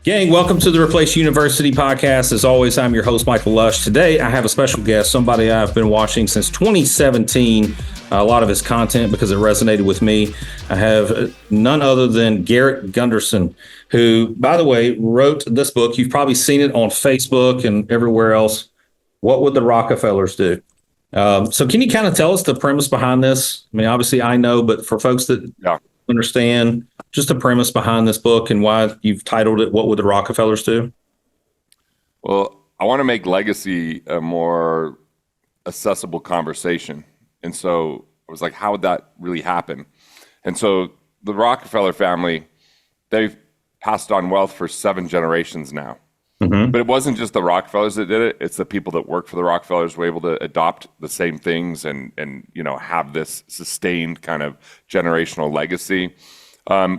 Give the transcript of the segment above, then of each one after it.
Gang, welcome to the Replace University podcast. As always, I'm your host, Michael Lush. Today, I have a special guest, somebody I've been watching since 2017. A lot of his content because it resonated with me. I have none other than Garrett Gunderson, who, by the way, wrote this book. You've probably seen it on Facebook and everywhere else. What would the Rockefellers do? So can you kind of tell us the premise behind this? I mean, obviously I know, but for folks that understand just the premise behind this book and why you've titled it, What Would the Rockefellers Do? Well, I want to make legacy a more accessible conversation. And so I was like, how would that really happen? And so the Rockefeller family, they've passed on wealth for 7 generations now. But it wasn't just the Rockefellers that did it. It's the people that worked for the Rockefellers were able to adopt the same things and have this sustained kind of generational legacy.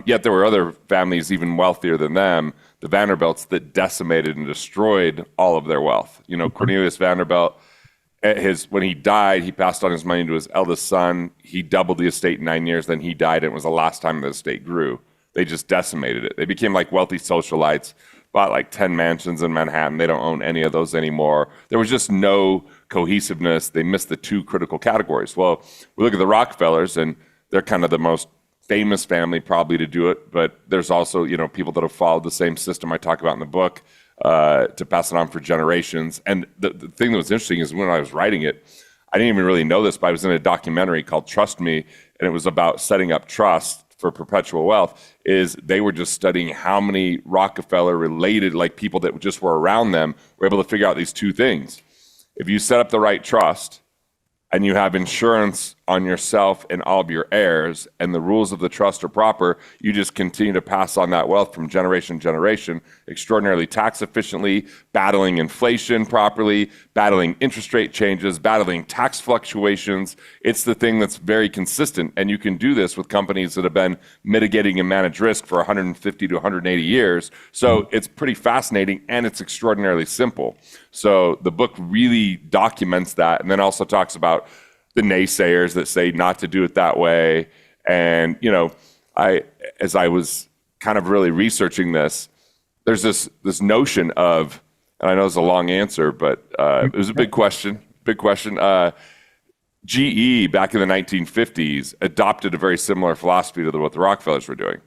Yet there were other families even wealthier than them, the Vanderbilts, that decimated and destroyed all of their wealth. Cornelius Vanderbilt, when he died, he passed on his money to his eldest son. He doubled the estate in 9 years. Then he died, and it was the last time the estate grew. They just decimated it. They became like wealthy socialites. Bought like 10 mansions in Manhattan. They don't own any of those anymore. There was just no cohesiveness. They missed the 2 critical categories. Well, we look at the Rockefellers, and they're kind of the most famous family probably to do it. But there's also, people that have followed the same system I talk about in the book to pass it on for generations. And the thing that was interesting is when I was writing it, I didn't even really know this, but I was in a documentary called Trust Me, and it was about setting up trust for perpetual wealth. Is they were just studying how many Rockefeller related, like people that just were around them, were able to figure out these 2 things. If you set up the right trust and you have insurance on yourself and all of your heirs, and the rules of the trust are proper, you just continue to pass on that wealth from generation to generation, extraordinarily tax efficiently, battling inflation properly, battling interest rate changes, battling tax fluctuations. It's the thing that's very consistent, and you can do this with companies that have been mitigating and manage risk for 150 to 180 years. So it's pretty fascinating, and it's extraordinarily simple. So the book really documents that, and then also talks about the naysayers that say not to do it that way. And, as I was kind of really researching this, there's this notion of, and I know it's a long answer, but it was a big question. GE back in the 1950s adopted a very similar philosophy to what the Rockefellers were doing.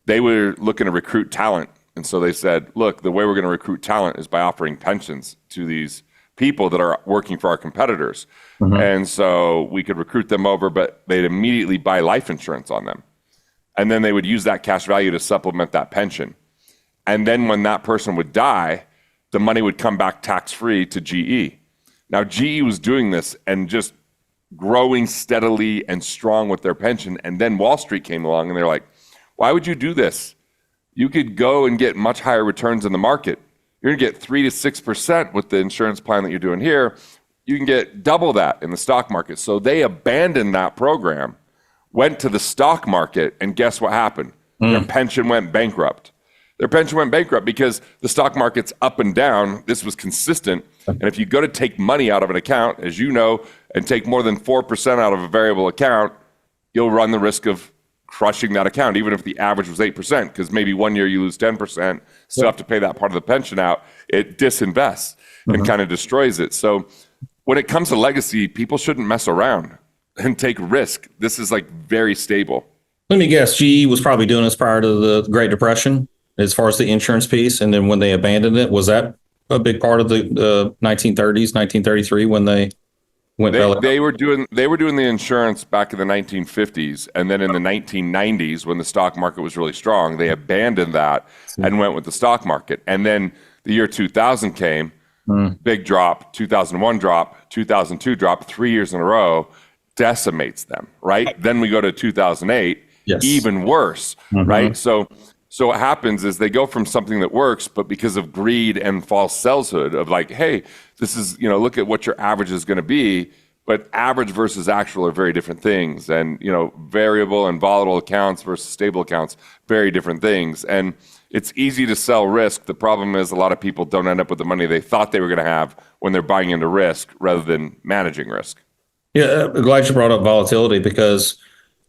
They were looking to recruit talent. And so they said, look, the way we're going to recruit talent is by offering pensions to these people that are working for our competitors. And so we could recruit them over, but they'd immediately buy life insurance on them. And then they would use that cash value to supplement that pension. And then when that person would die, the money would come back tax-free to GE. Now, GE was doing this and just growing steadily and strong with their pension. And then Wall Street came along and they're like, why would you do this? You could go and get much higher returns in the market. You're going to get 3 to 6% with the insurance plan that you're doing here. You can get double that in the stock market. So they abandoned that program, went to the stock market, and guess what happened? Their pension went bankrupt. Their pension went bankrupt because the stock market's up and down. This was consistent. And if you go to take money out of an account, as you know, and take more than 4% out of a variable account, you'll run the risk of crushing that account, even if the average was 8%, because maybe one year you lose 10%, still have to pay that part of the pension out. It disinvests and kind of destroys it. So when it comes to legacy, people shouldn't mess around and take risk. This is like very stable. Let me guess, GE was probably doing this prior to the Great Depression as far as the insurance piece. And then when they abandoned it, was that a big part of the 1930s, 1933 when they went belly up? They were doing the insurance back in the 1950s. And then in the 1990s, when the stock market was really strong, they abandoned that and went with the stock market. And then the year 2000 came, big drop, 2001 drop, 2002 drop, 3 years in a row, decimates them, right? Then we go to 2008, even worse, right? So what happens is they go from something that works, but because of greed and false saleshood of like, hey, this is, look at what your average is going to be, but average versus actual are very different things. And, variable and volatile accounts versus stable accounts, very different things. And it's easy to sell risk. The problem is a lot of people don't end up with the money they thought they were going to have when they're buying into risk rather than managing risk. Yeah, I'm glad you brought up volatility because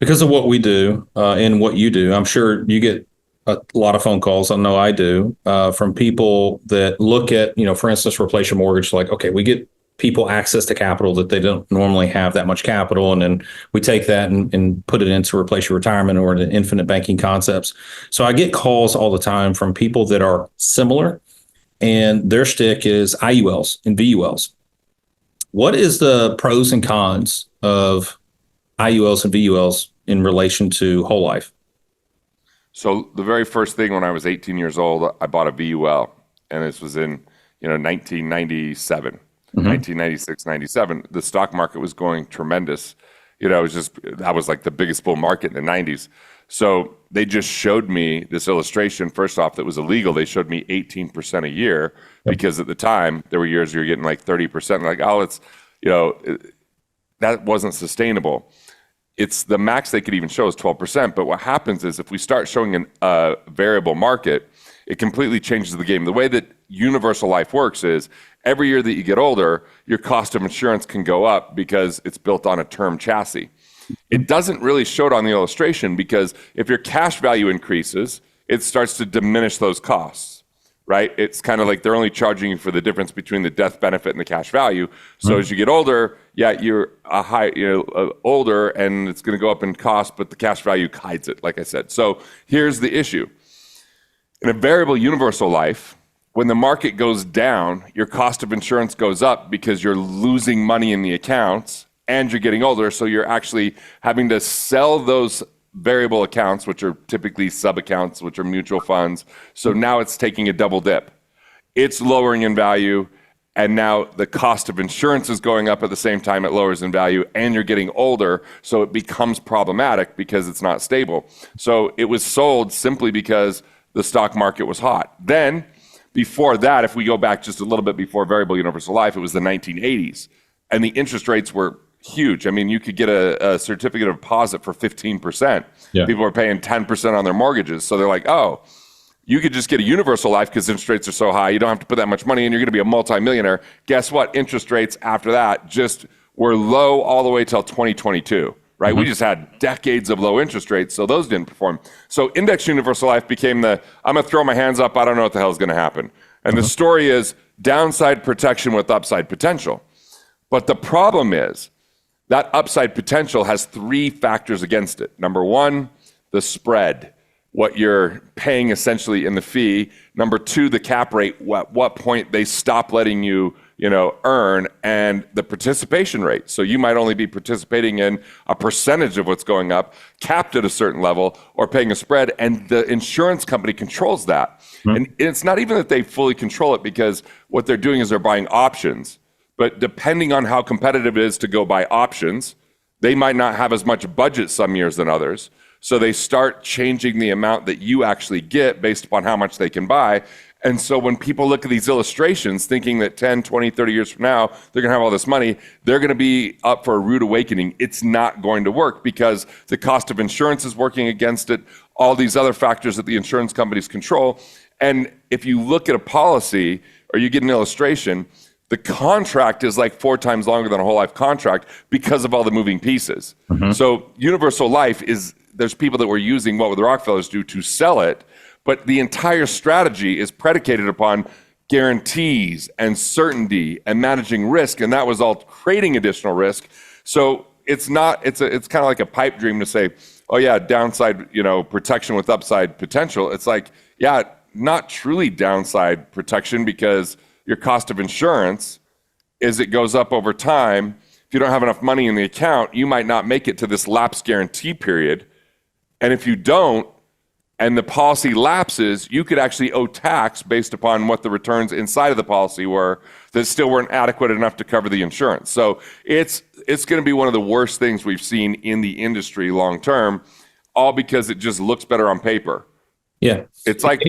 of what we do and what you do. I'm sure you get a lot of phone calls. I know I do, from people that look at, for instance, replace your mortgage. Like, okay, we get people access to capital that they don't normally have that much capital. And then we take that and put it into replace your retirement or the infinite banking concepts. So I get calls all the time from people that are similar, and their shtick is IULs and VULs. What is the pros and cons of IULs and VULs in relation to whole life? So the very first thing when I was 18 years old, I bought a VUL, and this was in 1997. 1996, 97, the stock market was going tremendous. It was that was like the biggest bull market in the 90s. So they just showed me this illustration. First off, that was illegal. They showed me 18% a year because at the time there were years you were getting like 30%. Like, oh, it's, that wasn't sustainable. It's the max they could even show is 12%. But what happens is if we start showing a variable market, it completely changes the game. The way that universal life works is every year that you get older, your cost of insurance can go up because it's built on a term chassis. It doesn't really show it on the illustration because if your cash value increases, it starts to diminish those costs, right? It's kind of like they're only charging you for the difference between the death benefit and the cash value. So as you get older, you're older and it's going to go up in cost, but the cash value hides it, like I said. So here's the issue. In a variable universal life, when the market goes down, your cost of insurance goes up because you're losing money in the accounts and you're getting older. So you're actually having to sell those variable accounts, which are typically sub-accounts, which are mutual funds. So now it's taking a double dip. It's lowering in value. And now the cost of insurance is going up at the same time it lowers in value, and you're getting older. So it becomes problematic because it's not stable. So it was sold simply because the stock market was hot. Then, before that, if we go back just a little bit before variable universal life, it was the 1980s. And the interest rates were huge. I mean, you could get a certificate of deposit for 15%. Yeah. People were paying 10% on their mortgages. So they're like, oh, you could just get a universal life because interest rates are so high. You don't have to put that much money in. You're going to be a multimillionaire. Guess what? Interest rates after that just were low all the way till 2022. Right? Mm-hmm. We just had decades of low interest rates, so those didn't perform. So index universal life became I'm going to throw my hands up, I don't know what the hell is going to happen. And the story is downside protection with upside potential. But the problem is that upside potential has three factors against it. Number one, the spread, what you're paying essentially in the fee. Number two, the cap rate, what point they stop letting you earn, and the participation rate. So you might only be participating in a percentage of what's going up, capped at a certain level, or paying a spread, and the insurance company controls that. Mm-hmm. And it's not even that they fully control it, because what they're doing is they're buying options. But depending on how competitive it is to go buy options, they might not have as much budget some years than others. So they start changing the amount that you actually get based upon how much they can buy. And so when people look at these illustrations thinking that 10, 20, 30 years from now, they're going to have all this money, they're going to be up for a rude awakening. It's not going to work because the cost of insurance is working against it, all these other factors that the insurance companies control. And if you look at a policy or you get an illustration, the contract is like 4 times longer than a whole life contract because of all the moving pieces. Mm-hmm. So universal life there's people that were using what would the Rockefellers do to sell it, but the entire strategy is predicated upon guarantees and certainty and managing risk, and that was all creating additional risk. So it's kind of like a pipe dream to say, oh yeah, downside, protection with upside potential. It's like, yeah, not truly downside protection, because your cost of insurance is it goes up over time. If you don't have enough money in the account, you might not make it to this lapse guarantee period. And if you don't, and the policy lapses, you could actually owe tax based upon what the returns inside of the policy were that still weren't adequate enough to cover the insurance. So it's going to be one of the worst things we've seen in the industry long term, all because it just looks better on paper. Yeah, it's like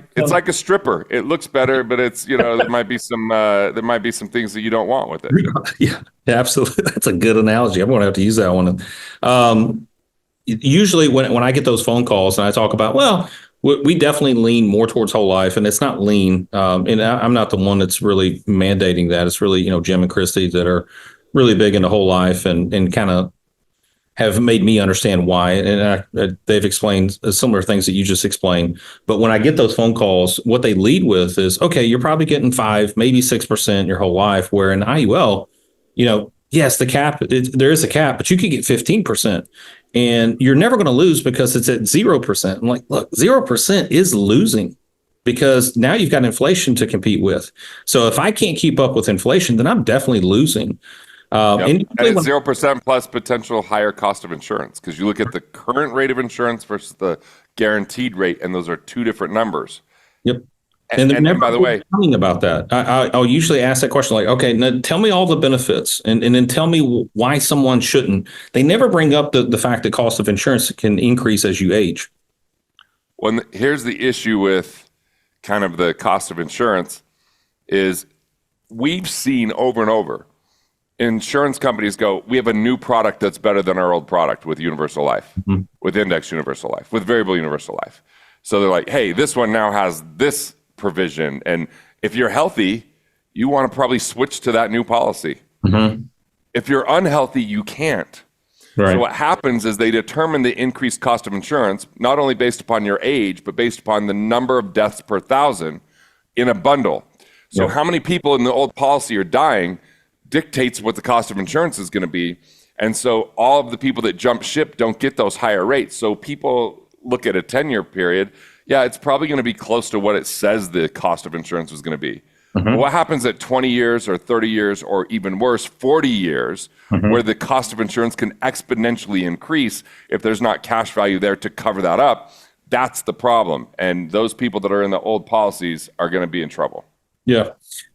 a stripper. It looks better, but it's there might be some things that you don't want with it. Yeah, absolutely. That's a good analogy. I'm going to have to use that one. Usually when I get those phone calls and I talk about, well, we definitely lean more towards whole life, and it's not lean. And I'm not the one that's really mandating that. It's really, Jim and Christy that are really big into whole life and kind of have made me understand why. And they've explained similar things that you just explained. But when I get those phone calls, what they lead with is, okay, you're probably getting 5, maybe 6% your whole life, where in IUL, yes, there is a cap, but you could get 15%. And you're never going to lose because it's at 0%. I'm like, look, 0% is losing because now you've got inflation to compete with. So if I can't keep up with inflation, then I'm definitely losing. And it's 0% plus potential higher cost of insurance, because you look at the current rate of insurance versus the guaranteed rate, and those are two different numbers. Yep. And by the way, talking about that, I'll usually ask that question like, okay, now tell me all the benefits and then tell me why someone shouldn't. They never bring up the fact that cost of insurance can increase as you age. Well, here's the issue with kind of the cost of insurance is we've seen over and over insurance companies go, we have a new product that's better than our old product with universal life, with index universal life, with variable universal life. So they're like, hey, this one now has this provision. And if you're healthy, you want to probably switch to that new policy. If you're unhealthy, you can't. Right. So what happens is they determine the increased cost of insurance, not only based upon your age, but based upon the number of deaths per thousand in a bundle. So how many people in the old policy are dying dictates what the cost of insurance is going to be. And so all of the people that jump ship don't get those higher rates. So people look at a 10-year period. Yeah, it's probably going to be close to what it says the cost of insurance was going to be. But what happens at 20 years or 30 years or even worse, 40 years, where the cost of insurance can exponentially increase if there's not cash value there to cover that up? That's the problem. And those people that are in the old policies are going to be in trouble. Yeah.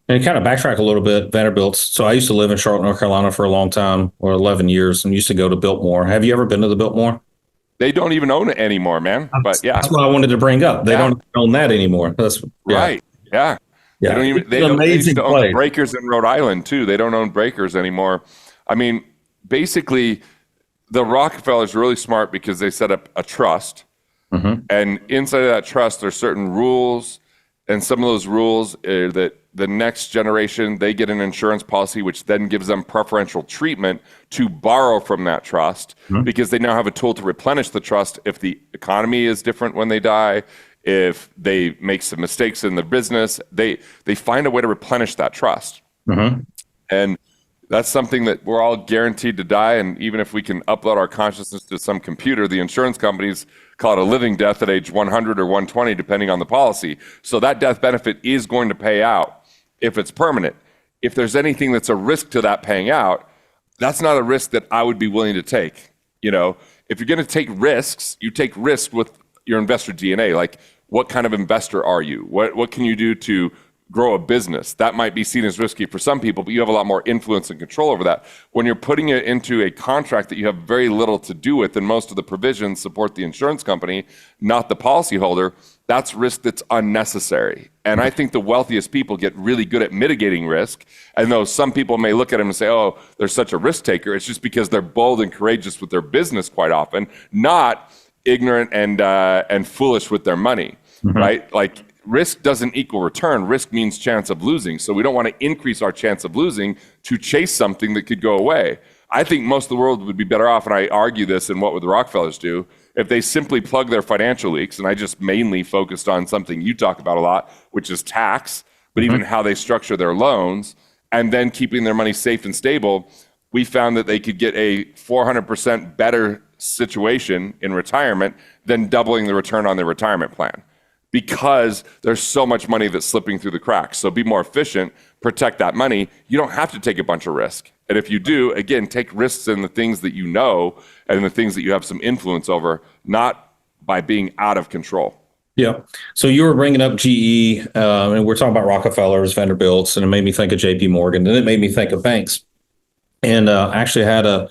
And kind of backtrack a little bit, Vanderbilt's. So I used to live in Charlotte, North Carolina for a long time, or 11 years, and used to go to Biltmore. Have you ever been to the Biltmore? They don't even own it anymore, man. But yeah. That's what I wanted to bring up. They don't own that anymore. Right. Yeah. Yeah. They used to own the breakers in Rhode Island too. They don't own breakers anymore. I mean, basically, the Rockefellers are really smart because they set up a trust. And inside of that trust, there's certain rules. And some of those rules are that the next generation, they get an insurance policy, which then gives them preferential treatment to borrow from that trust because they now have a tool to replenish the trust if the economy is different when they die. If they make some mistakes in their business, they find a way to replenish that trust. And that's something that we're all guaranteed to die. And even if we can upload our consciousness to some computer, the insurance companies call it a living death at age 100 or 120, depending on the policy. So that death benefit is going to pay out if it's permanent. If there's anything that's a risk to that paying out, that's not a risk that I would be willing to take. If you're going to take risks, you take risks with your investor DNA. Like, what kind of investor are you? What can you do to grow a business? That might be seen as risky for some people, but you have a lot more influence and control over that. When you're putting it into a contract that you have very little to do with, and most of the provisions support the insurance company, not the policyholder, that's risk that's unnecessary. And I think the wealthiest people get really good at mitigating risk. And though some people may look at them and say, oh, they're such a risk taker, it's just because they're bold and courageous with their business quite often, not ignorant and foolish with their money, right? Like, risk doesn't equal return. Risk means chance of losing. So we don't want to increase our chance of losing to chase something that could go away. I think most of the world would be better off, and I argue this in What Would the Rockefellers Do, if they simply plug their financial leaks, and I just mainly focused on something you talk about a lot, which is tax, but even how they structure their loans, and then keeping their money safe and stable. We found that they could get a 400% better situation in retirement than doubling the return on their retirement plan, because there's so much money that's slipping through the cracks. So be more efficient, protect that money. You don't have to take a bunch of risk. And if you do, again, take risks in the things that you know and the things that you have some influence over, not by being out of control. Yeah. So you were bringing up GE, and we're talking about Rockefellers, Vanderbilt's, and it made me think of JP Morgan, and it made me think of banks. And actually had a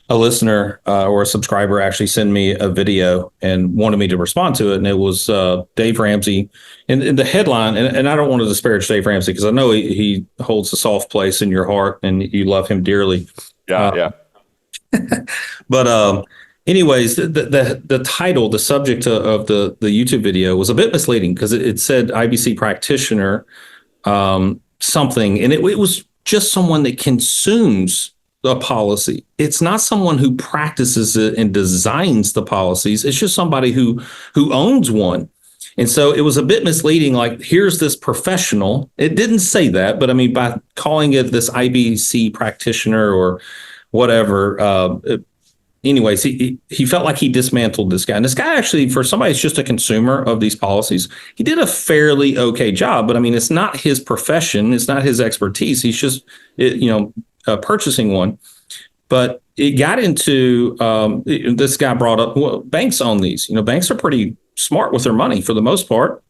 listener or a subscriber actually send me a video and wanted me to respond to it. And it was Dave Ramsey. And the headline, and I don't want to disparage Dave Ramsey because I know he holds a soft place in your heart and you love him dearly. Yeah. But anyways, the title, the subject of the YouTube video was a bit misleading because it said IBC practitioner something. And it was just someone that consumes a policy. It's not someone who practices it and designs the policies. It's just somebody who owns one. And so it was a bit misleading. Like, here's this professional. It didn't say that, but I mean, by calling it this IBC practitioner or whatever, anyways, he felt like he dismantled this guy. And this guy actually, for somebody who's just a consumer of these policies, he did a fairly okay job. But I mean, it's not his profession. It's not his expertise. He's just, purchasing one. But it got into, this guy brought up, well, banks own these. Banks are pretty smart with their money for the most part.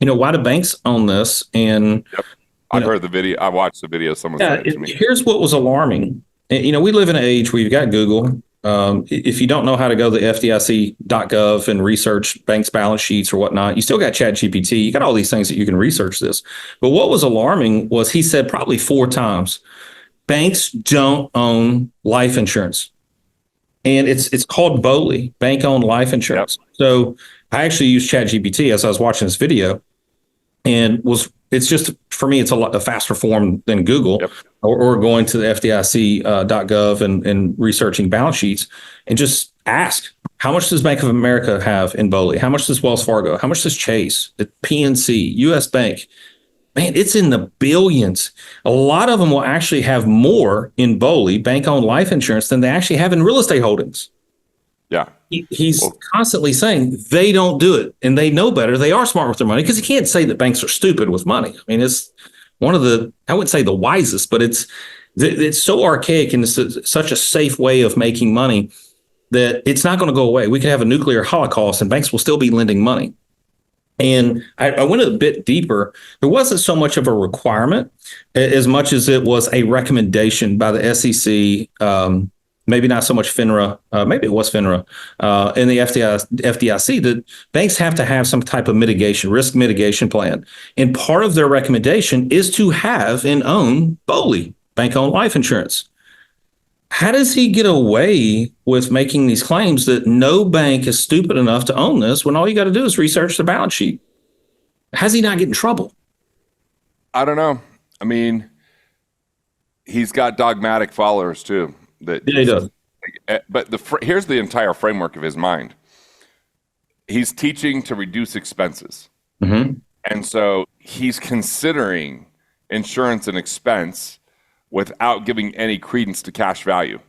Why do banks own this? And yep. I've heard the video. I watched the video. Someone sent it to me. Here's what was alarming. We live in an age where you've got Google. If you don't know how to go to the FDIC.gov and research banks' balance sheets or whatnot, you still got ChatGPT. You got all these things that you can research this. But what was alarming was he said probably 4 times, banks don't own life insurance. And it's called BOLI, bank-owned life insurance. Yep. So I actually used ChatGPT as I was watching this video, and it's just, for me, it's a faster form than Google. Yep. Or going to the FDIC.gov and researching balance sheets and just ask, how much does Bank of America have in BOLI? How much does Wells Fargo? How much does Chase, the PNC, US Bank? Man, it's in the billions. A lot of them will actually have more in BOLI, bank-owned life insurance, than they actually have in real estate holdings. Yeah. He's constantly saying they don't do it and they know better. They are smart with their money, because he can't say that banks are stupid with money. I mean, it's one of the, I wouldn't say the wisest, but it's so archaic and it's such a safe way of making money that it's not going to go away. We could have a nuclear holocaust and banks will still be lending money. And I went a bit deeper. There wasn't so much of a requirement as much as it was a recommendation by the SEC, maybe not so much FINRA, maybe it was FINRA, and the FDIC, that banks have to have some type of risk mitigation plan. And part of their recommendation is to have and own BOLI, bank-owned life insurance. How does he get away with making these claims that no bank is stupid enough to own this when all you got to do is research the balance sheet? How's he not get in trouble? I don't know. I mean, he's got dogmatic followers too. Yeah, he does. But here's the entire framework of his mind. He's teaching to reduce expenses. Mm-hmm. And so he's considering insurance an expense without giving any credence to cash value.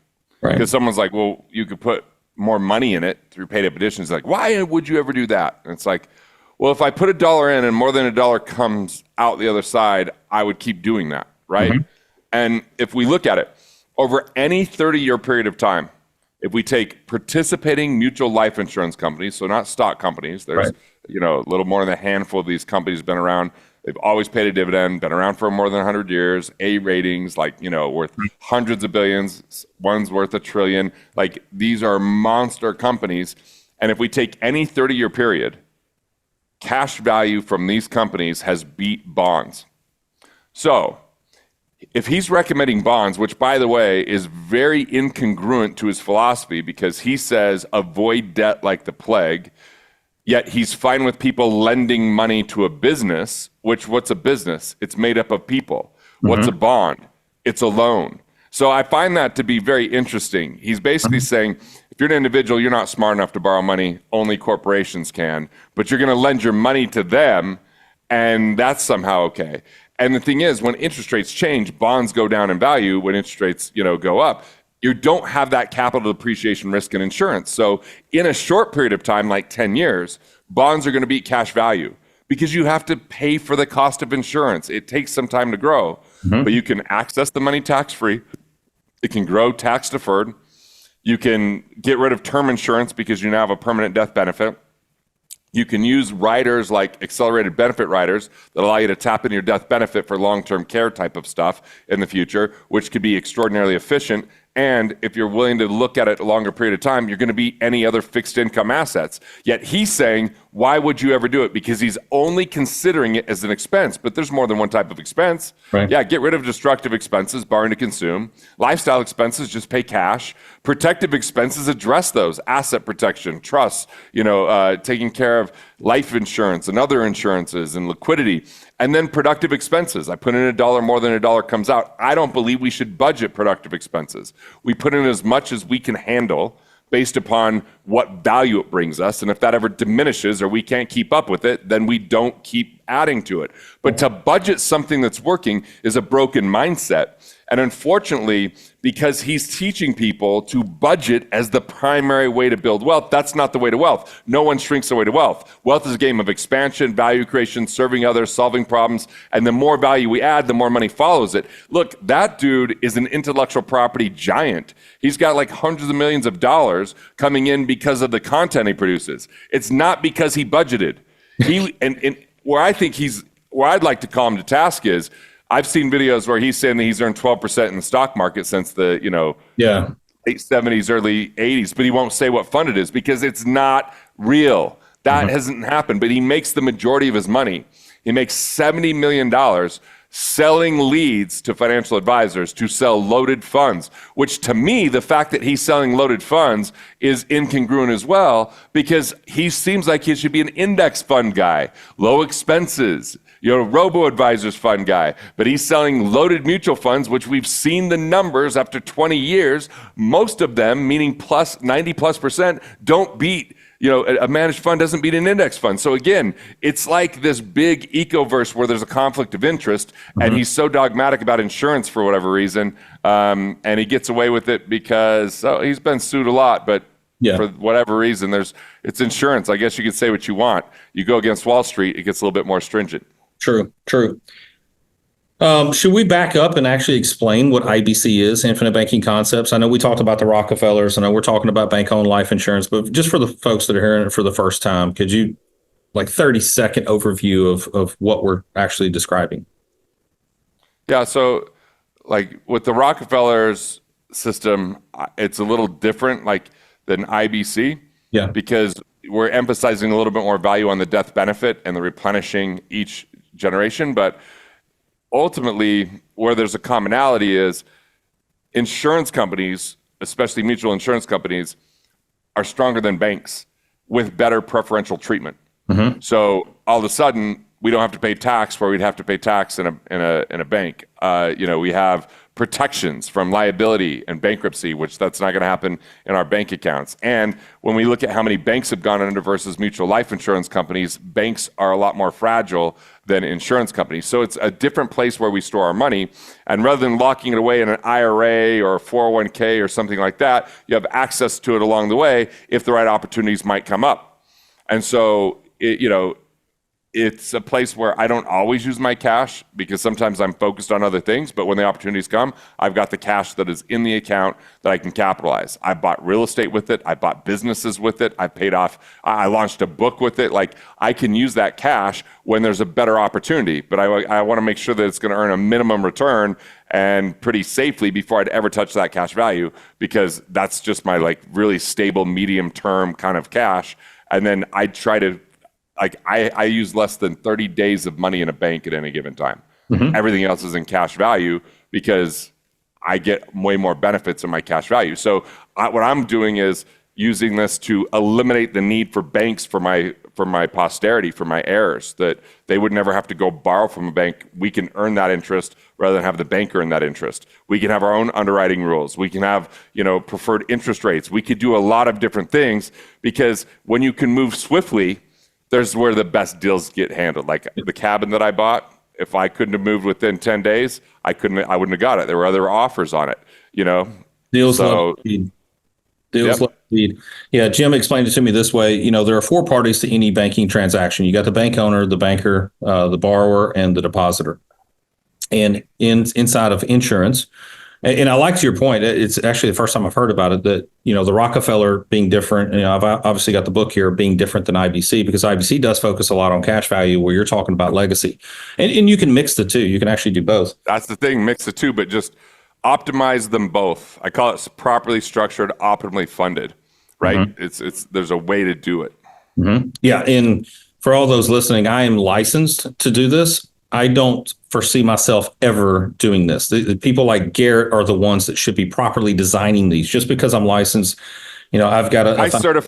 Right. Because someone's like, well, you could put more money in it through paid up additions. Like, why would you ever do that? And it's like, well, if I put $1 in and more than $1 comes out the other side, I would keep doing that, right? Mm-hmm. And if we look at it, over any 30-year period of time, if we take participating mutual life insurance companies, so not stock companies, there's a little more than a handful of these companies been around. They've always paid a dividend, been around for more than 100 years, A ratings, worth hundreds of billions, one's worth $1 trillion. Like, these are monster companies. And if we take any 30-year period, cash value from these companies has beat bonds. So if he's recommending bonds, which, by the way, is very incongruent to his philosophy, because he says avoid debt like the plague, yet he's fine with people lending money to a business, what's a business? It's made up of people. Mm-hmm. What's a bond? It's a loan. So I find that to be very interesting. He's basically saying, if you're an individual, you're not smart enough to borrow money, only corporations can, but you're going to lend your money to them, and that's somehow okay. And the thing is, when interest rates change, bonds go down in value. When interest rates, go up, you don't have that capital depreciation risk in insurance. So in a short period of time, like 10 years, bonds are going to beat cash value because you have to pay for the cost of insurance. It takes some time to grow, but you can access the money tax-free. It can grow tax-deferred. You can get rid of term insurance because you now have a permanent death benefit. You can use riders like accelerated benefit riders that allow you to tap into your death benefit for long-term care type of stuff in the future, which could be extraordinarily efficient. And if you're willing to look at it a longer period of time, you're going to beat any other fixed income assets. Yet he's saying, Why would you ever do it? Because he's only considering it as an expense, but there's more than one type of expense. Right. Yeah, get rid of destructive expenses, borrowing to consume. Lifestyle expenses, just pay cash. Protective expenses, address those. Asset protection, trust, taking care of life insurance and other insurances and liquidity. And then productive expenses. I put in $1 more than $1 comes out. I don't believe we should budget productive expenses. We put in as much as we can handle based upon what value it brings us. And if that ever diminishes or we can't keep up with it, then we don't keep adding to it. But to budget something that's working is a broken mindset. And unfortunately, because he's teaching people to budget as the primary way to build wealth, that's not the way to wealth. No one shrinks the way to wealth. Wealth is a game of expansion, value creation, serving others, solving problems. And the more value we add, the more money follows it. Look, that dude is an intellectual property giant. He's got like hundreds of millions of dollars coming in because of the content he produces. It's not because he budgeted. Where I'd like to call him to task is, I've seen videos where he's saying that he's earned 12% in the stock market since the, late 70s, early 80s, but he won't say what fund it is because it's not real. That hasn't happened, but he makes the majority of his money. He makes $70 million selling leads to financial advisors to sell loaded funds, which to me, the fact that he's selling loaded funds is incongruent as well, because he seems like he should be an index fund guy, low expenses, robo-advisors fund guy, but he's selling loaded mutual funds, which we've seen the numbers after 20 years. Most of them, meaning plus 90+%, don't beat, a managed fund doesn't beat an index fund. So again, it's like this big ecoverse where there's a conflict of interest, and he's so dogmatic about insurance for whatever reason, and he gets away with it because he's been sued a lot, but for whatever reason, it's insurance. I guess you could say what you want. You go against Wall Street, it gets a little bit more stringent. True. Should we back up and actually explain what IBC is, Infinite Banking Concepts? I know we talked about the Rockefellers. I know we're talking about bank-owned life insurance, but just for the folks that are hearing it for the first time, could you, 30-second overview of what we're actually describing? Yeah, so with the Rockefellers system, it's a little different than IBC. Yeah. Because we're emphasizing a little bit more value on the death benefit and the replenishing each generation, but ultimately where there's a commonality is insurance companies, especially mutual insurance companies, are stronger than banks with better preferential treatment. So all of a sudden we don't have to pay tax where we'd have to pay tax in a bank. We have protections from liability and bankruptcy, which that's not going to happen in our bank accounts. And when we look at how many banks have gone under versus mutual life insurance companies, banks are a lot more fragile than insurance companies. So it's a different place where we store our money. And rather than locking it away in an IRA or a 401k or something like that, you have access to it along the way if the right opportunities might come up. And so, it's a place where I don't always use my cash because sometimes I'm focused on other things, but when the opportunities come, I've got the cash that is in the account that I can capitalize. I bought real estate with it. I bought businesses with it. I launched a book with it. I can use that cash when there's a better opportunity, but I want to make sure that it's going to earn a minimum return and pretty safely before I'd ever touch that cash value, because that's just my really stable medium term kind of cash. And then I try to I use less than 30 days of money in a bank at any given time. Everything else is in cash value because I get way more benefits in my cash value. So what I'm doing is using this to eliminate the need for banks for my posterity, for my heirs, that they would never have to go borrow from a bank. We can earn that interest rather than have the bank earn that interest. We can have our own underwriting rules. We can have, preferred interest rates. We could do a lot of different things because when you can move swiftly, there's where the best deals get handled. Like the cabin that I bought, if I couldn't have moved within 10 days, I wouldn't have got it. There were other offers on it, Deals love speed. Love speed. Yeah, Jim explained it to me this way. There are four parties to any banking transaction. You got the bank owner, the banker, the borrower, and the depositor. And inside of insurance, and I like your point. It's actually the first time I've heard about it, that, the Rockefeller being different. I've obviously got the book here being different than IBC, because IBC does focus a lot on cash value where you're talking about legacy. And you can mix the two. You can actually do both. That's the thing, mix the two, but just optimize them both. I call it properly structured, optimally funded, right? There's a way to do it. Yeah. And for all those listening, I am licensed to do this. I don't foresee myself ever doing this. The people like Garrett are the ones that should be properly designing these. Just because I'm licensed, I've got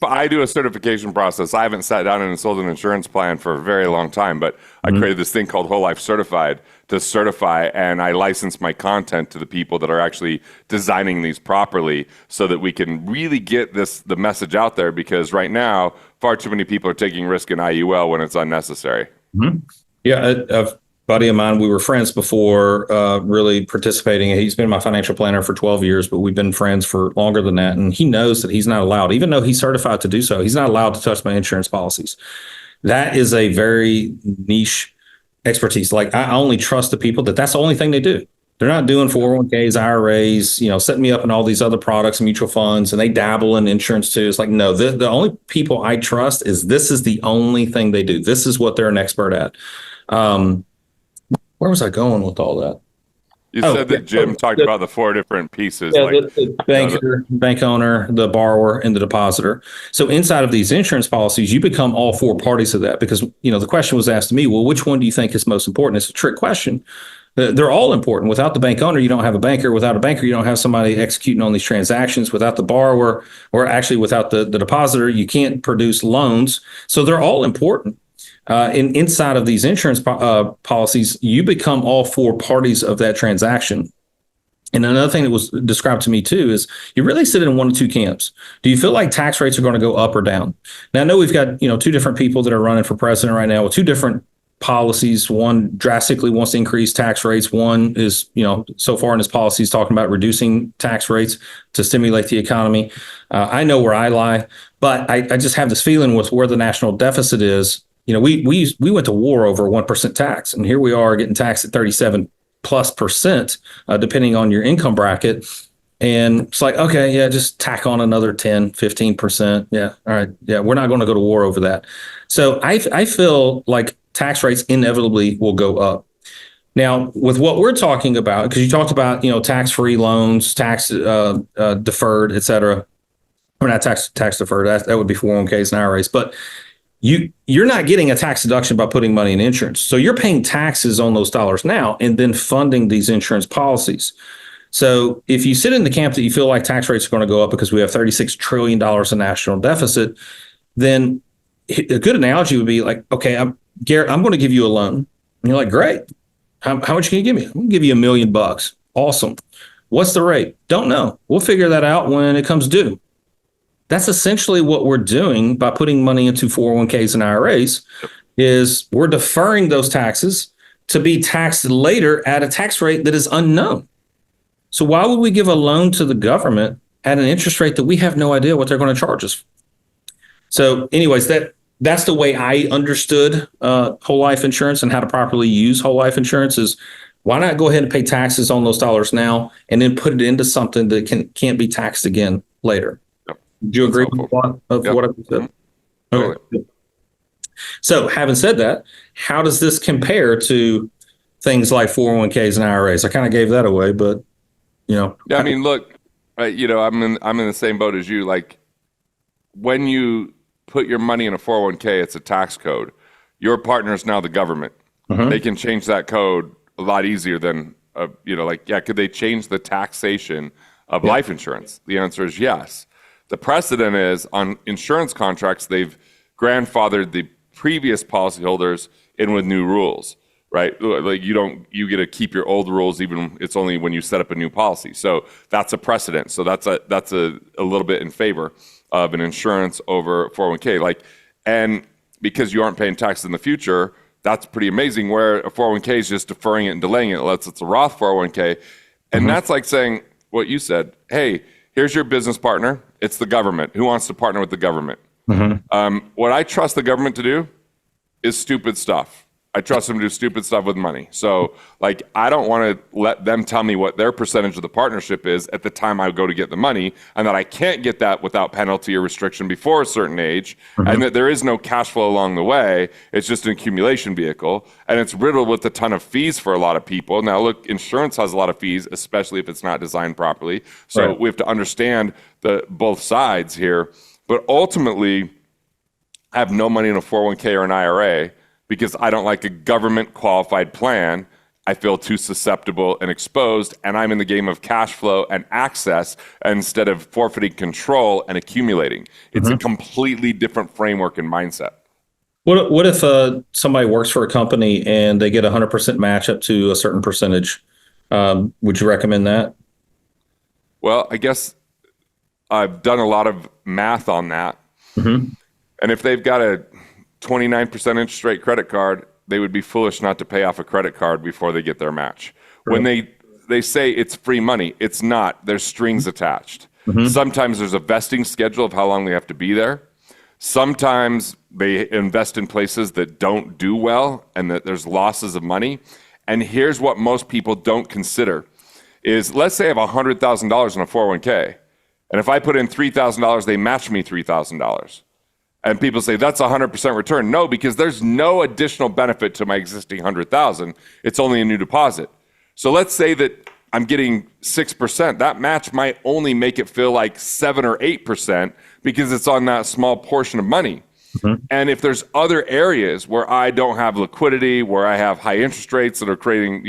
I do a certification process. I haven't sat down and sold an insurance plan for a very long time, but I created this thing called Whole Life Certified to certify, and I license my content to the people that are actually designing these properly so that we can really get the message out there, because right now, far too many people are taking risk in IUL when it's unnecessary. Yeah, a buddy of mine, we were friends before really participating. He's been my financial planner for 12 years, but we've been friends for longer than that. And he knows that he's not allowed, even though he's certified to do so, he's not allowed to touch my insurance policies. That is a very niche expertise. Like, I only trust the people that's the only thing they do. They're not doing 401ks, IRAs, setting me up in all these other products, mutual funds, and they dabble in insurance too. It's like, no, the only people I trust this is the only thing they do. This is what they're an expert at. Where was I going with all that? You said that Jim talked about the 4 different pieces. Yeah, the banker, bank owner, the borrower, and the depositor. So inside of these insurance policies, you become all 4 parties of that, because, the question was asked to me, well, which one do you think is most important? It's a trick question. They're all important. Without the bank owner, you don't have a banker. Without a banker, you don't have somebody executing on these transactions. Without the borrower, or actually without the depositor, you can't produce loans. So they're all important. Inside of these insurance policies, you become all 4 parties of that transaction. And another thing that was described to me too is you really sit in one of 2 camps. Do you feel like tax rates are going to go up or down? Now, I know we've got 2 different people that are running for president right now with 2 different policies. One drastically wants to increase tax rates. One is, so far in his policies talking about reducing tax rates to stimulate the economy. I know where I lie, but I just have this feeling with where the national deficit is. We went to war over 1% tax, and here we are getting taxed at 37+%, depending on your income bracket. And it's like, okay, yeah, just tack on another 10, 15%. Yeah. All right. Yeah. We're not going to go to war over that. So I feel like tax rates inevitably will go up. Now, with what we're talking about, because you talked about, tax-free loans, tax deferred, et cetera. Or not tax deferred. That would be 401ks and IRAs. But you're not getting a tax deduction by putting money in insurance. So you're paying taxes on those dollars now and then funding these insurance policies. So if you sit in the camp that you feel like tax rates are going to go up because we have $36 trillion in national deficit, then a good analogy would be like, okay, Garrett, I'm going to give you a loan. And you're like, great. How much can you give me? I'm going to give you $1 million. Awesome. What's the rate? Don't know. We'll figure that out when it comes due. That's essentially what we're doing by putting money into 401ks and IRAs. Is we're deferring those taxes to be taxed later at a tax rate that is unknown. So why would we give a loan to the government at an interest rate that we have no idea what they're going to charge us? So anyways, that's the way I understood whole life insurance and how to properly use whole life insurance. Is why not go ahead and pay taxes on those dollars now and then put it into something that can't be taxed again later? Do you agree with a lot of what I've said? Okay. So having said that, how does this compare to things like 401ks and IRAs? I kind of gave that away, but Yeah, I mean, look, I'm in the same boat as you. Like, when you put your money in a 401k, it's a tax code. Your partner is now the government. They can change that code a lot easier than could they change the taxation of life insurance? The answer is yes. The precedent is on insurance contracts, they've grandfathered the previous policyholders in with new rules, right? Like you get to keep your old rules, even it's only when you set up a new policy. So that's a precedent. So that's a little bit in favor of an insurance over 401k. And because you aren't paying taxes in the future, that's pretty amazing. Where a 401k is just deferring it and delaying it, unless it's a Roth 401k. And that's like saying what you said. Hey, here's your business partner. It's the government. Who wants to partner with the government? What I trust the government to do is stupid stuff. I trust them to do stupid stuff with money. So, I don't want to let them tell me what their percentage of the partnership is at the time I go to get the money, and that I can't get that without penalty or restriction before a certain age, and that there is no cash flow along the way. It's just an accumulation vehicle, and it's riddled with a ton of fees for a lot of people. Now, look, insurance has a lot of fees, especially if it's not designed properly. So we have to understand both sides here. But ultimately, I have no money in a 401k or an IRA because I don't like a government qualified plan. I feel too susceptible and exposed, and I'm in the game of cash flow and access instead of forfeiting control and accumulating. It's a completely different framework and mindset. What if somebody works for a company and they get 100% match up to a certain percentage? Would you recommend that? Well, I guess I've done a lot of math on that. And if they've got a 29% interest rate credit card, they would be foolish not to pay off a credit card before they get their match. Right. When they say it's free money, it's not. There's strings attached. Sometimes there's a vesting schedule of how long they have to be there. Sometimes they invest in places that don't do well and that there's losses of money. And here's what most people don't consider is, let's say I have $100,000 in a 401k. And if I put in $3,000, they match me $3,000. And people say, that's 100% return. No, because there's no additional benefit to my existing 100,000. It's only a new deposit. So let's say that I'm getting 6%. That match might only make it feel like 7 or 8% because it's on that small portion of money. And if there's other areas where I don't have liquidity, where I have high interest rates that are creating,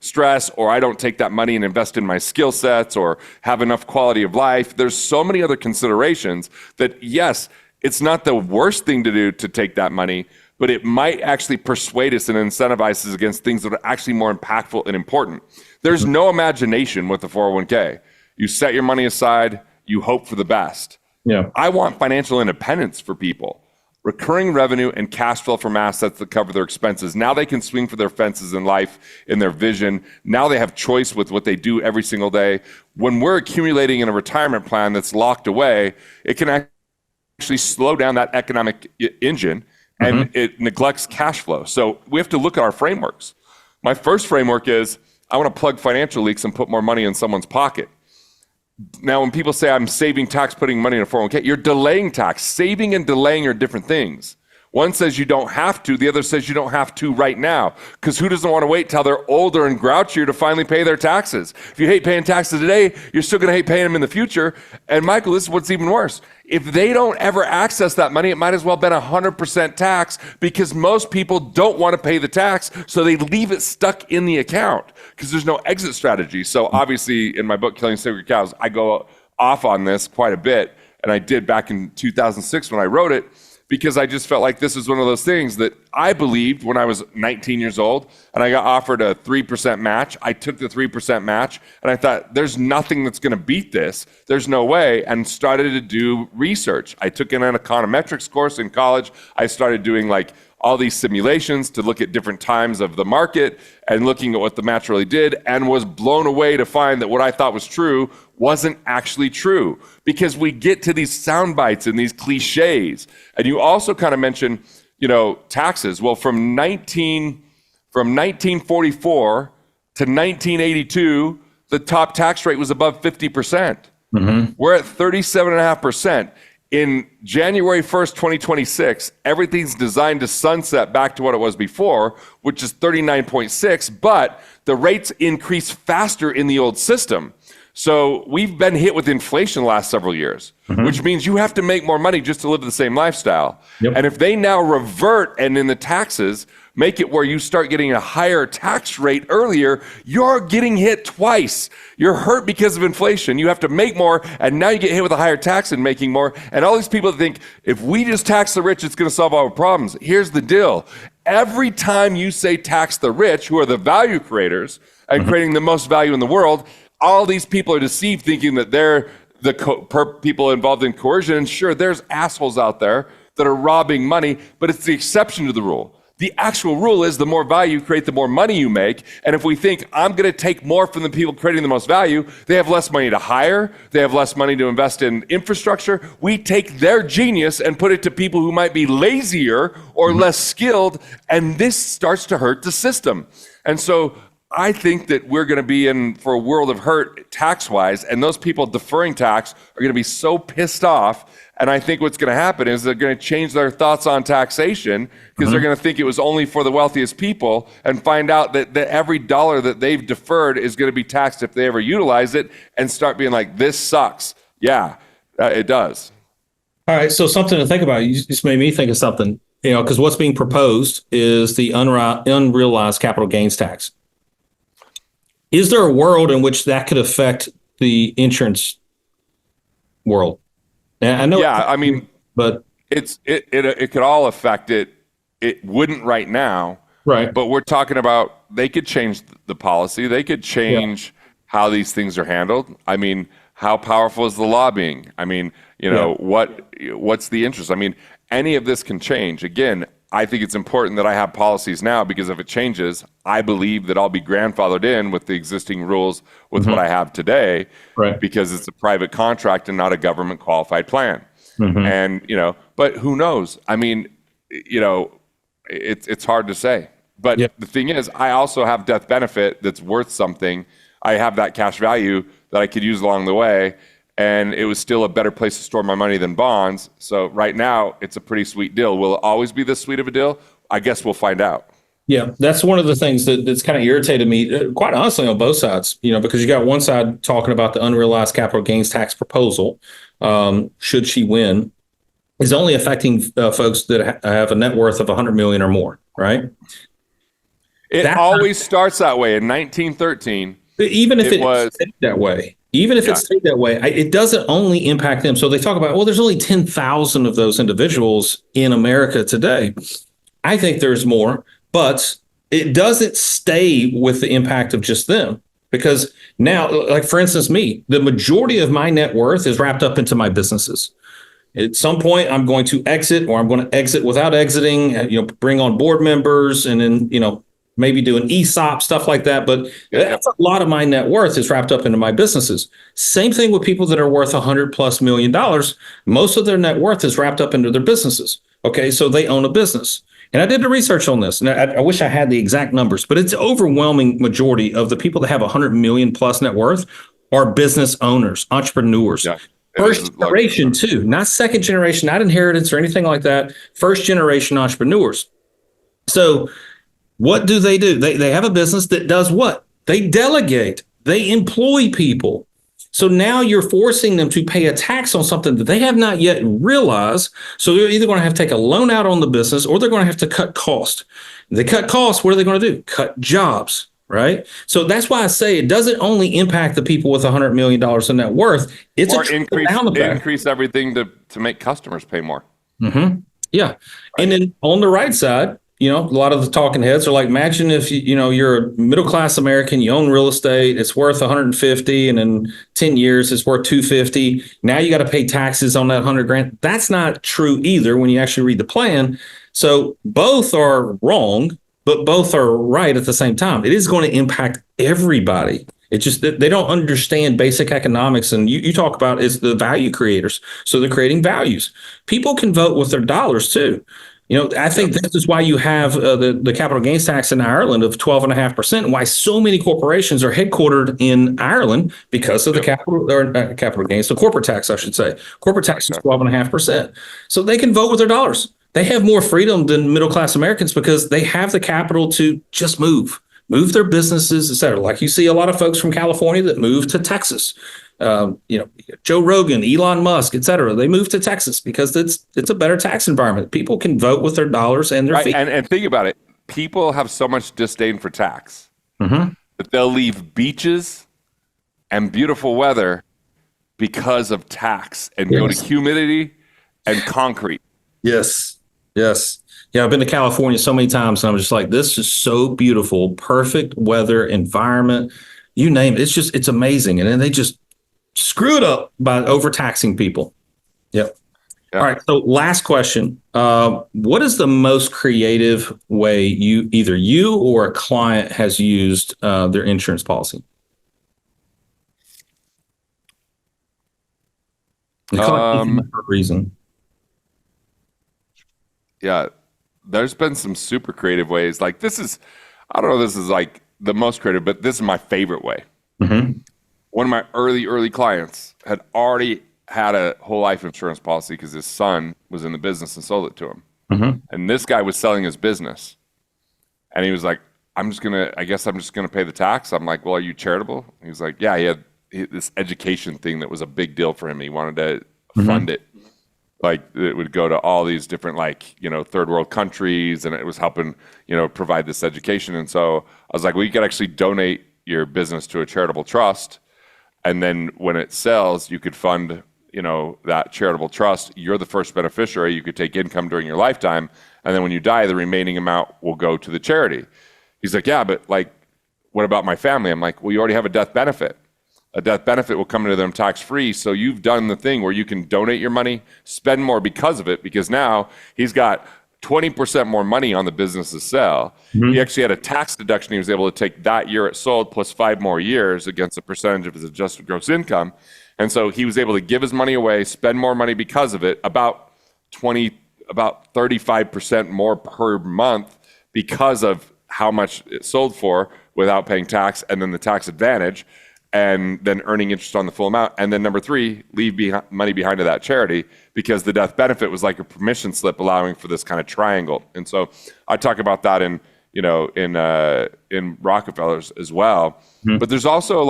stress, or I don't take that money and invest in my skill sets or have enough quality of life, there's so many other considerations that, yes, it's not the worst thing to do to take that money, but it might actually persuade us and incentivize us against things that are actually more impactful and important. There's no imagination with the 401k. You set your money aside, you hope for the best. Yeah. I want financial independence for people. Recurring revenue and cash flow from assets that cover their expenses. Now they can swing for their fences in life, in their vision. Now they have choice with what they do every single day. When we're accumulating in a retirement plan that's locked away, it can actually slow down that economic engine, and it neglects cash flow. So we have to look at our frameworks. My first framework is I want to plug financial leaks and put more money in someone's pocket. Now, when people say I'm saving tax, putting money in a 401k, you're delaying tax. Saving and delaying are different things. One says you don't have to, the other says you don't have to right now. Because who doesn't want to wait till they're older and grouchier to finally pay their taxes? If you hate paying taxes today, you're still going to hate paying them in the future. And Michael, this is what's even worse. If they don't ever access that money, it might as well have been 100% tax, because most people don't want to pay the tax, so they leave it stuck in the account because there's no exit strategy. So obviously in my book, Killing Sacred Cows, I go off on this quite a bit. And I did back in 2006 when I wrote it, because I just felt like this is one of those things that I believed when I was 19 years old and I got offered a 3% match. I took the 3% match and I thought, there's nothing that's going to beat this. There's no way, and started to do research. I took an econometrics course in college. I started doing all these simulations to look at different times of the market and looking at what the match really did, and was blown away to find that what I thought was true wasn't actually true, because we get to these sound bites and these cliches. And you also kind of mentioned, taxes. Well, from 1944 to 1982, the top tax rate was above 50%. We're at 37.5%. In January 1st, 2026, everything's designed to sunset back to what it was before, which is 39.6, but the rates increase faster in the old system. So we've been hit with inflation the last several years, which means you have to make more money just to live the same lifestyle. And if they now revert and in the taxes make it where you start getting a higher tax rate earlier, you're getting hit twice. You're hurt because of inflation. You have to make more, and now you get hit with a higher tax and making more. And all these people think, if we just tax the rich, it's going to solve all our problems. Here's the deal. Every time you say tax the rich, who are the value creators and creating the most value in the world, all these people are deceived thinking that they're the people involved in coercion. And sure, there's assholes out there that are robbing money, but it's the exception to the rule. The actual rule is the more value you create, the more money you make. And if we think I'm going to take more from the people creating the most value, they have less money to hire, they have less money to invest in infrastructure. We take their genius and put it to people who might be lazier or less skilled, and this starts to hurt the system. And so I think that we're going to be in for a world of hurt tax-wise, and those people deferring tax are going to be so pissed off. And I think what's going to happen is they're going to change their thoughts on taxation, because they're going to think it was only for the wealthiest people, and find out that every dollar that they've deferred is going to be taxed if they ever utilize it, and start being like, this sucks. Yeah, it does. All right, so something to think about. You just made me think of something, because what's being proposed is the unrealized capital gains tax. Is there a world in which that could affect the insurance world? And I know, Yeah, I mean, but it could all affect it. It wouldn't right now, right, but we're talking about they could change the policy. They could change how these things are handled. I mean, how powerful is the lobbying? I mean, what's the interest? I mean, any of this can change. Again, I think it's important that I have policies now because if it changes, I believe that I'll be grandfathered in with the existing rules with what I have today, right, because it's a private contract and not a government qualified plan. And, but who knows? I mean, it's hard to say. But the thing is, I also have death benefit that's worth something. I have that cash value that I could use along the way. And it was still a better place to store my money than bonds. So right now, it's a pretty sweet deal. Will it always be this sweet of a deal? I guess we'll find out. Yeah, that's one of the things that's kind of irritated me, quite honestly, on both sides, because you got one side talking about the unrealized capital gains tax proposal, should she win, is only affecting folks that have a net worth of 100 million or more, right? It always starts that way. In 1913, even if it stayed that way. Even if it stayed that way, it doesn't only impact them. So they talk about, well, there's only 10,000 of those individuals in America today. I think there's more, but it doesn't stay with the impact of just them. Because now, like for instance, me, the majority of my net worth is wrapped up into my businesses. At some point, I'm going to exit, or I'm going to exit without exiting, bring on board members, and then, maybe do an ESOP, stuff like that. But that's a lot of my net worth is wrapped up into my businesses. Same thing with people that are worth $100+ million. Most of their net worth is wrapped up into their businesses. Okay, so they own a business. And I did the research on this, and I wish I had the exact numbers, but it's overwhelming majority of the people that have 100 million plus net worth are business owners, entrepreneurs. Yeah. First generation too, not second generation, not inheritance or anything like that. First generation entrepreneurs. So what do? They have a business that does what? They delegate. They employ people. So now you're forcing them to pay a tax on something that they have not yet realized. So they're either going to have to take a loan out on the business, or they're going to have to cut cost. If they cut costs, what are they going to do? Cut jobs, right? So that's why I say it doesn't only impact the people with $100 million in net worth. It's increase everything to make customers pay more. Mm-hmm. Yeah. Right. And then on the right side, a lot of the talking heads are like, imagine if you're a middle-class American, you own real estate, it's worth 150, and in 10 years it's worth 250. Now you got to pay taxes on that 100 grand. That's not true either when you actually read the plan. So both are wrong, but both are right at the same time. It is going to impact everybody. It's just that they don't understand basic economics. And you talk about is the value creators. So they're creating values. People can vote with their dollars too. I think this is why you have the capital gains tax in Ireland of 12.5%, and why so many corporations are headquartered in Ireland because of the capital gains, the corporate tax, I should say. Corporate tax is 12.5%. So they can vote with their dollars. They have more freedom than middle-class Americans because they have the capital to just move their businesses, et cetera. Like you see a lot of folks from California that move to Texas. Joe Rogan, Elon Musk, et cetera. They move to Texas because it's a better tax environment. People can vote with their dollars and their feet. And think about it. People have so much disdain for tax that they'll leave beaches and beautiful weather because of tax and go to humidity and concrete. Yes. Yeah, I've been to California so many times, and I'm just like, this is so beautiful, perfect weather, environment, you name it. It's amazing. And then they just screw it up by overtaxing people. Yep. Yeah. All right. So last question. What is the most creative way either you or a client has used their insurance policy? For a reason. Yeah. There's been some super creative ways. Like I don't know if this is like the most creative, but this is my favorite way. Mm-hmm. One of my early clients had already had a whole life insurance policy because his son was in the business and sold it to him. Mm-hmm. And this guy was selling his business. And he was like, I guess I'm just going to pay the tax. I'm like, well, are you charitable? He was like, yeah, he had this education thing that was a big deal for him. He wanted to fund it. like it would go to all these different third world countries, and it was helping provide this education. And so I was like, well, you could actually donate your business to a charitable trust, and then when it sells, you could fund that charitable trust. You're the first beneficiary. You could take income during your lifetime, and then when you die, the remaining amount will go to the charity. He's like, yeah, but what about my family? I'm like, well, you already have a death benefit. A death benefit will come into them tax-free. So you've done the thing where you can donate your money, spend more because of it, because now he's got 20% more money on the business to sell. Mm-hmm. He actually had a tax deduction. He was able to take that year it sold plus 5 more years against a percentage of his adjusted gross income. And so he was able to give his money away, spend more money because of it, about 35% more per month because of how much it sold for without paying tax, and then the tax advantage, and then earning interest on the full amount. And then number 3, leave money behind to that charity, because the death benefit was like a permission slip allowing for this kind of triangle. And so I talk about that in Rockefellers as well. Mm-hmm. But there's also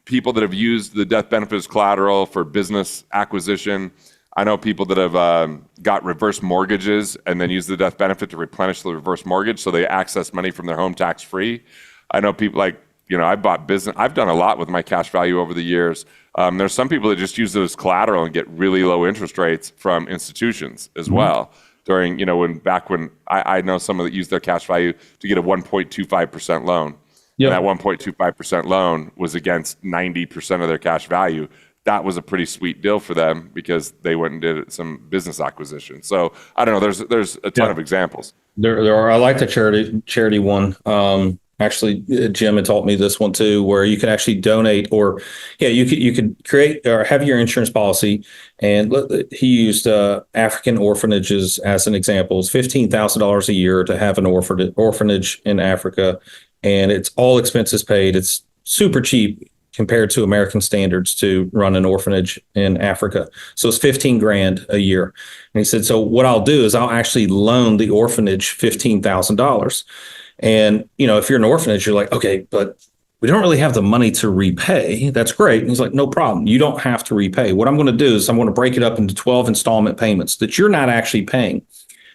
people that have used the death benefit as collateral for business acquisition. I know people that have got reverse mortgages and then use the death benefit to replenish the reverse mortgage, so they access money from their home tax-free. I know people I bought business. I've done a lot with my cash value over the years. There's some people that just use it as collateral and get really low interest rates from institutions as mm-hmm. well. During, when I know someone that used their cash value to get a 1.25% loan. Yep. And that 1.25% loan was against 90% of their cash value. That was a pretty sweet deal for them because they went and did some business acquisition. So I don't know. There's a ton of examples. There are. I like the charity one. Actually, Jim had taught me this one too, where you can actually donate, or you could create or have your insurance policy. And he used African orphanages as an example. It's $15,000 a year to have an orphanage in Africa, and it's all expenses paid. It's super cheap compared to American standards to run an orphanage in Africa. So it's $15,000 a year. And he said, so what I'll do is I'll actually loan the orphanage $15,000. And, if you're an orphanage, you're like, okay, but we don't really have the money to repay. That's great. And he's like, no problem. You don't have to repay. What I'm going to do is I'm going to break it up into 12 installment payments that you're not actually paying.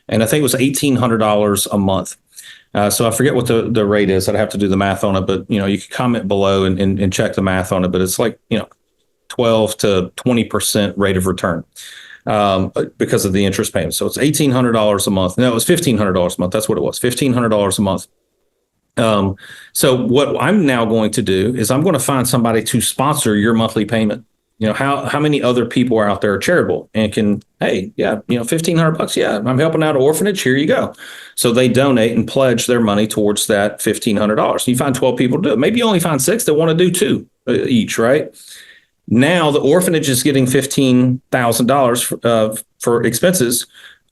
And I think it was $1,800 a month. So I forget what the rate is. I'd have to do the math on it, but you can comment below and check the math on it. But it's 12 to 20% rate of return because of the interest payment. So it's $1,800 a month. No, it was $1,500 a month. That's what it was. $1,500 a month. So what I'm now going to do is I'm going to find somebody to sponsor your monthly payment. How many other people are out there charitable and can, hey, yeah, $1,500. Yeah, I'm helping out an orphanage. Here you go. So they donate and pledge their money towards that $1,500. You find 12 people to do it. Maybe you only find 6 that want to do 2 each, right? Now the orphanage is getting $15,000 for expenses,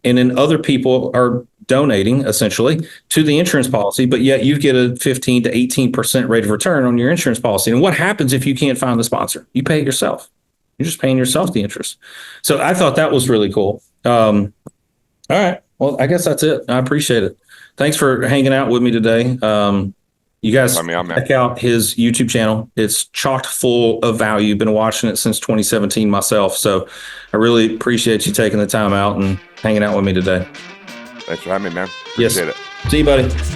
and then other people are donating essentially to the insurance policy, but yet you get a 15 to 18% rate of return on your insurance policy. And what happens if you can't find the sponsor? You pay it yourself. You're just paying yourself the interest. So I thought that was really cool. All right. Well, I guess that's it. I appreciate it. Thanks for hanging out with me today. You guys check out his YouTube channel. It's chock full of value. Been watching it since 2017 myself. So I really appreciate you taking the time out and hanging out with me today. Thanks for having me, man. Appreciate it. See you, buddy.